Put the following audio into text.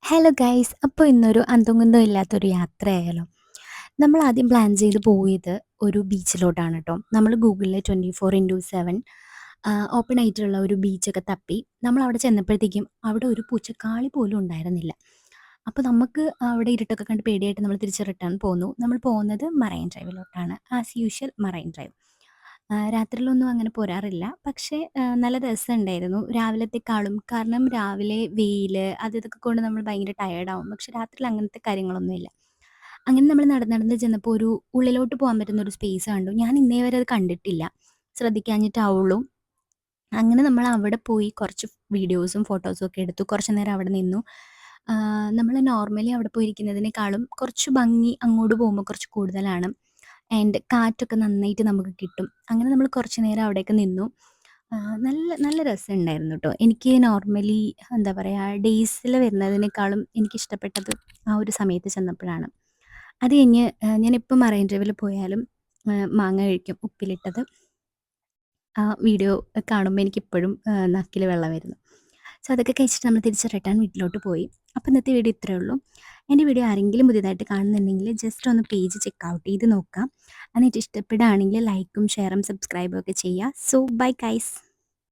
Hello guys. അപ്പോൾ ഇന്നൊരു അന്തം കുന്തം ഇല്ലാത്തൊരു യാത്രയായാലോ? നമ്മൾ ആദ്യം പ്ലാൻ ചെയ്ത് പോയത് ഒരു ബീച്ചിലോട്ടാണ് കേട്ടോ. നമ്മൾ ഗൂഗിളിൽ 24x7 ഓപ്പൺ ആയിട്ടുള്ള ഒരു ബീച്ചൊക്കെ തപ്പി നമ്മളവിടെ ചെന്നപ്പോഴത്തേക്കും അവിടെ ഒരു പൂച്ചക്കാളി പോലും ഉണ്ടായിരുന്നില്ല. അപ്പോൾ നമുക്ക് അവിടെ ഇരുട്ടൊക്കെ കണ്ട് പേടിയായിട്ട് നമ്മൾ തിരിച്ച് റിട്ടേൺ പോന്നു. നമ്മൾ പോകുന്നത് മറൈൻ ഡ്രൈവിലോട്ടാണ്. As usual Marine Drive. രാത്രിയിലൊന്നും അങ്ങനെ പോരാറില്ല. പക്ഷേ നല്ല രസമുണ്ടായിരുന്നു രാവിലത്തെക്കാളും. കാരണം രാവിലെ വെയില് അത് ഇതൊക്കെ കൊണ്ട് നമ്മൾ ഭയങ്കര ടയേർഡാവും. പക്ഷെ രാത്രിയിൽ അങ്ങനത്തെ കാര്യങ്ങളൊന്നുമില്ല. അങ്ങനെ നമ്മൾ നടന്ന് നടന്ന് ചെന്നപ്പോൾ ഒരു ഉള്ളിലോട്ട് പോകാൻ പറ്റുന്ന ഒരു സ്പേസ് കണ്ടു. ഞാൻ ഇന്നേ വരെ അത് കണ്ടിട്ടില്ല. ശ്രദ്ധിക്കാഞ്ഞിട്ടാവുള്ളൂ. അങ്ങനെ നമ്മൾ അവിടെ പോയി കുറച്ച് വീഡിയോസും ഫോട്ടോസും ഒക്കെ എടുത്തു. കുറച്ച് നേരം അവിടെ നിന്നു. നമ്മൾ നോർമലി അവിടെ പോയിരിക്കുന്നതിനേക്കാളും കുറച്ച് ഭംഗി അങ്ങോട്ട് പോകുമ്പോൾ കുറച്ച് കൂടുതലാണ്. ആൻഡ് കാറ്റൊക്കെ നന്നായിട്ട് നമുക്ക് കിട്ടും. അങ്ങനെ നമ്മൾ കുറച്ച് നേരം അവിടെയൊക്കെ നിന്നു. നല്ല നല്ല രസമുണ്ടായിരുന്നു ട്ടോ. എനിക്ക് നോർമലി എന്താ പറയുക ഡേയ്സിൽ വരുന്നതിനേക്കാളും എനിക്കിഷ്ടപ്പെട്ടത് ആ ഒരു സമയത്ത് ചെന്നപ്പോഴാണ്. അത് കഴിഞ്ഞ് ഞാനെപ്പോൾ മറൈൻ ഡ്രൈവിൽ പോയാലും മാങ്ങ കഴിക്കും ഉപ്പിലിട്ടത്. ആ വീഡിയോ കാണുമ്പോൾ എനിക്കിപ്പോഴും നാക്കിൽ വെള്ളം വരുന്നു. സോ അതൊക്കെ കഴിച്ചിട്ട് നമ്മൾ തിരിച്ച് റിട്ടേൺ വീട്ടിലോട്ട് പോയി. അപ്പോൾ ഇന്നത്തെ വീഡിയോ ഇത്രയേ ഉള്ളൂ. എൻ്റെ വീഡിയോ ആരെങ്കിലും പുതിയതായിട്ട് കാണുന്നുണ്ടെങ്കിൽ ജസ്റ്റ് ഒന്ന് പേജ് ചെക്ക് ഔട്ട് ചെയ്ത് നോക്കാം. എന്നിട്ട് ഇഷ്ടപ്പെടുകയാണെങ്കിൽ ലൈക്കും ഷെയറും സബ്സ്ക്രൈബും ഒക്കെ ചെയ്യുക. So bye guys.